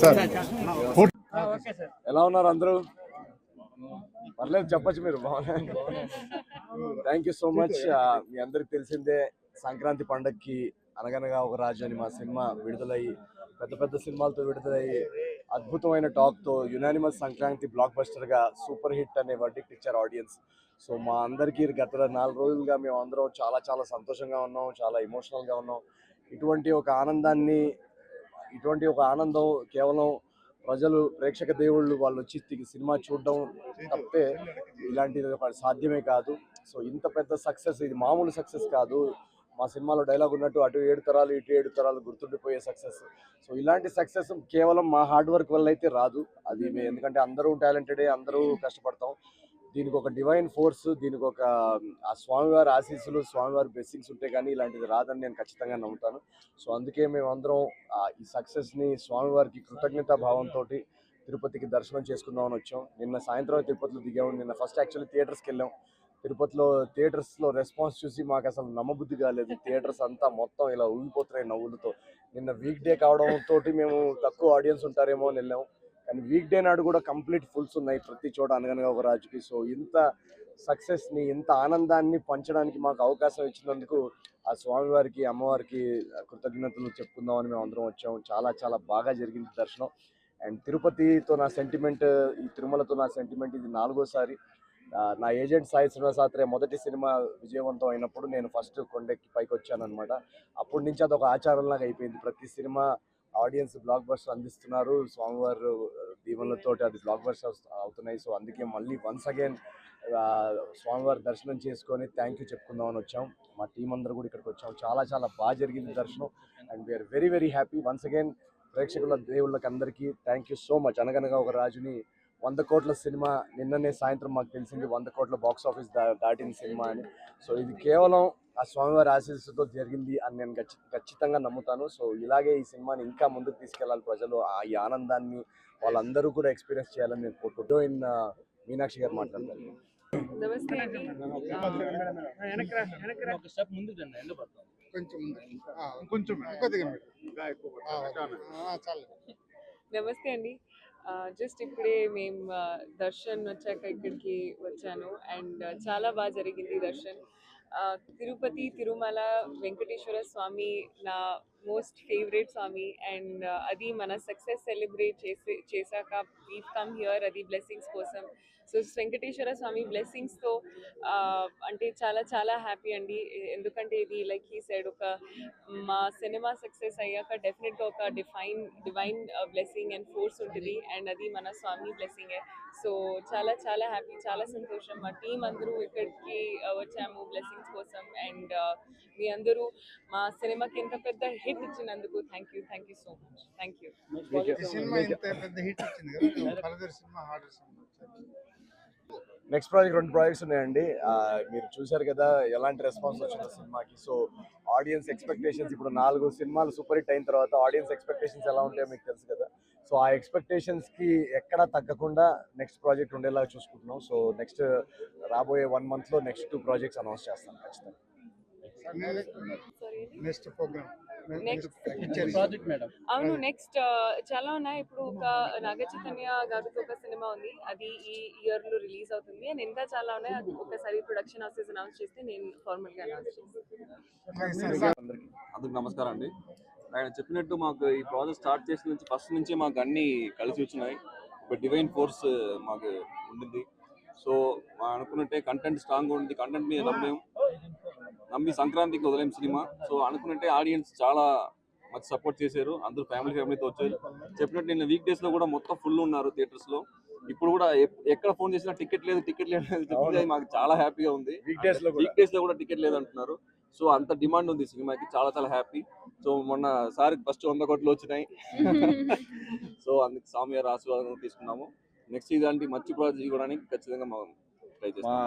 Sir ఎలా ఉన్నారు అందరూ? పర్లేదు చెప్పచ్చు మీరు. Thank you so much. మీ అందరికి తెలిసిందే సంక్రాంతి పండగకి అనగనగా ఒక రాజు అని మా సినిమా విడుదలయ్యి పెద్ద పెద్ద సినిమాలతో విడుదలయ్యి అద్భుతమైన టాక్తో యునానిమస్ సంక్రాంతి బ్లాక్ బస్టర్గా సూపర్ హిట్ అనే వర్డిక్ట్ ఇచ్చారు ఆడియన్స్. సో మా అందరికీ గత 4 రోజులుగా మేము అందరం చాలా చాలా సంతోషంగా ఉన్నాం, చాలా ఎమోషనల్గా ఉన్నాం. ఇటువంటి ఒక ఆనందం కేవలం ప్రజలు ప్రేక్షక దేవుళ్ళు వాళ్ళు వచ్చి సినిమా చూడడం తప్పితే ఇలాంటిది ఒక సాధ్యమే కాదు. సో ఇంత పెద్ద సక్సెస్, ఇది మామూలు సక్సెస్ కాదు. మా సినిమాలో డైలాగ్ ఉన్నట్టు అటు 7 తరాలు ఇటు 7 తరాలు గుర్తుండిపోయే సక్సెస్. సో ఇలాంటి సక్సెస్ కేవలం మా హార్డ్ వర్క్ వల్ల అయితే రాదు. అది ఎందుకంటే అందరూ టాలెంటెడే, అందరూ కష్టపడతాం. దీనికి ఒక డివైన్ ఫోర్స్, దీనికి ఒక ఆ స్వామివారి ఆశీస్సులు, స్వామివారి బ్లెస్సింగ్స్ ఉంటే కానీ ఇలాంటిది రాదని నేను ఖచ్చితంగా నమ్ముతాను. సో అందుకే మేమందరం ఈ సక్సెస్ని స్వామివారికి కృతజ్ఞతా భావంతో తిరుపతికి దర్శనం చేసుకుందామని వచ్చాం. నిన్న సాయంత్రం తిరుపతిలో దిగాము. నిన్న ఫస్ట్ యాక్చువల్లీ థియేటర్స్కి వెళ్ళాం. తిరుపతిలో థియేటర్స్లో రెస్పాన్స్ చూసి మాకు అసలు నమ్మబుద్ధి కాలేదు. థియేటర్స్ అంతా మొత్తం ఇలా ఊగిపోతున్నాయి నవ్వులతో. నిన్న వీక్ డే కావడంతో మేము తక్కువ ఆడియన్స్ ఉంటారేమో అని వెళ్ళాము. కానీ వీక్ డే నాడు కూడా కంప్లీట్ ఫుల్స్ ఉన్నాయి ప్రతి చోట అనగనగా ఒక రాజుకి. సో ఇంత సక్సెస్ని, ఇంత ఆనందాన్ని పంచడానికి మాకు అవకాశం ఇచ్చినందుకు ఆ స్వామివారికి, అమ్మవారికి కృతజ్ఞతలు చెప్పుకుందామని మేము అందరం వచ్చాము. చాలా చాలా బాగా జరిగింది దర్శనం. అండ్ తిరుపతితో నా సెంటిమెంట్, ఈ తిరుమలతో నా సెంటిమెంట్ ఇది 4వసారి. నా ఏజెంట్ సాయి శ్రీనివాసాత్రే మొదటి సినిమా విజయవంతం అయినప్పుడు నేను ఫస్ట్ కొండెక్కి పైకి వచ్చాను అనమాట. అప్పటి నుంచి అదొక ఆచారంలాగా అయిపోయింది. ప్రతి సినిమా ఆడియన్స్ బ్లాక్ బస్టర్ అందిస్తున్నారు. స్వామివారు దీవెనలతో అది బ్లాక్ బస్టర్ అవుతున్నాయి. సో అందుకే మళ్ళీ వన్స్ అగైన్ స్వామివారి దర్శనం చేసుకొని థ్యాంక్ యూ చెప్పుకుందామని వచ్చాం. మా టీం అందరూ కూడా ఇక్కడికి వచ్చాం. చాలా చాలా బాగా జరిగింది దర్శనం. And we are very very happy. Once again ప్రేక్షకుల దేవుళ్ళకి అందరికీ థ్యాంక్ యూ సో మచ్. అనగనగా ఒక రాజుని 100 కోట్ల సినిమా నిన్ననే సాయంత్రం మాకు తెలిసింది 100 కోట్ల బాక్స్ ఆఫీస్ దాటిన సినిమా అని. సో ఇది కేవలం ఆ స్వామివారి ఆశీస్సుతో జరిగింది అని నేను ఖచ్చితంగా నమ్ముతాను. సో ఇలాగే ఈ సినిమాని ఇంకా ముందుకు తీసుకెళ్లాలి ప్రజలు. ఈ ఆనందాన్ని వాళ్ళందరూ కూడా ఎక్స్పీరియన్స్ చేయాలని నేను కోరుకుంటున్నాను. మీనాక్షి గారు మాట్లాడతారు. నమస్తే అండి. నమస్తే అండి. జస్ట్ ఇప్పుడే మేము దర్శన్ వచ్చాక ఇక్కడికి వచ్చాను. అండ్ చాలా బాగా జరిగింది దర్శన్. తిరుపతి, తిరుమల వెంకటేశ్వర స్వామి నా మోస్ట్ ఫేవరెట్ స్వామి. అండ్ అది మన సక్సెస్ సెలబ్రేట్ చేశాక వీ కమ్ హియర్, అది బ్లెస్సింగ్స్ కోసం. సో వెంకటేశ్వర స్వామి బ్లెస్సింగ్స్తో అంటే చాలా చాలా హ్యాపీ అండి. ఎందుకంటే ఇది లైక్ హీ సైడ్ ఒక మా సినిమా సక్సెస్ అయ్యాక డెఫినెట్గా ఒక డివైన్ బ్లెస్సింగ్ అండ్ ఫోర్స్ ఉంటుంది. అండ్ అది మన స్వామి బ్లెస్సింగే. సో చాలా చాలా హ్యాపీ, చాలా సంతోషం. మా టీం అందరూ ఇక్కడికి వచ్చాము బ్లెస్సింగ్స్ కోసం. అండ్ మీ అందరూ మా సినిమాకి ఇంత పెద్ద హిట్ ఇచ్చినందుకు thank you so much. Thank you. Next project 2 projects ఉన్నాయండి. మీరు చూశారు కదా ఎలాంటి రెస్పాన్స్ వచ్చిందో సినిమాకి. సో ఆడియన్స్ ఎక్స్పెక్టేషన్స్, ఇప్పుడు 4 సినిమాలు సూపర్ హిట్ అయిన తర్వాత ఆడియన్స్ ఎక్స్పెక్టేషన్స్ ఎలా ఉంటాయో మీకు తెలుసు కదా. సో ఆ ఎక్స్పెక్టేషన్స్కి ఎక్కడా తగ్గకుండా నెక్స్ట్ ప్రాజెక్ట్ ఉండేలాగా చూసుకుంటున్నాం. సో నెక్స్ట్ రాబోయే 1 monthలో నెక్స్ట్ 2 ప్రాజెక్ట్స్ అనౌన్స్ చేస్తాం ఖచ్చితంగా. అవును, నెక్స్ట్ చాలా ఉన్నాయి. ఇప్పుడు ఒక నాగ చైతన్య గారితో ఒక సినిమా ఉంది, అది ఈ ఇయర్ లో రిలీజ్ అవుతుంది. అండ్ ఇంకా చాలా ఉన్నాయి. అది ఒకసారి ప్రొడక్షన్ హౌసెస్ అనౌన్స్ చేస్తే నేను ఫార్మల్ గా అనౌన్స్ చేస్తాను. అందరికి నమస్కారం అండి. ఆయన చెప్పినట్టు మాకు ఈ ప్రాజెక్ట్ స్టార్ట్ చేసిన నుంచి ఫస్ట్ నుంచి మాకు అన్ని కలిసి వచ్చినాయి. ఒక డివైన్ ఫోర్స్ మాకు ఉండింది. సో అనుకున్నట్టే కంటెంట్ స్ట్రాంగ్ ఉంది. కంటెంట్ మీద నమ్మి సంక్రాంతికి వదిలేం సినిమా. సో అనుకున్నట్టే ఆడియన్స్ చాలా మాకు సపోర్ట్ చేశారు. అందరూ ఫ్యామిలీతో వచ్చారు. చెప్పినట్టు నిన్న వీక్ డేస్ లో కూడా మొత్తం ఫుల్ ఉన్నారు థియేటర్స్ లో. ఇప్పుడు కూడా ఎక్కడ ఫోన్ చేసినా టికెట్ లేదు మాకు చాలా హ్యాపీగా ఉంది. వీక్ డేస్ లో కూడా టికెట్ లేదు అంటున్నారు. సో అంత డిమాండ్ ఉంది సినిమాకి. చాలా చాలా హ్యాపీ. సో మొన్న సార్ ఫస్ట్ 100 కోట్లు వచ్చినాయి. సో అందుకు స్వామి గారి ఆశీర్వాదం తీసుకున్నాము. నెక్స్ట్ ఇలాంటి మంచి ప్రాజెక్ట్ ఇవ్వడానికి ఖచ్చితంగా ట్రై చేస్తాం.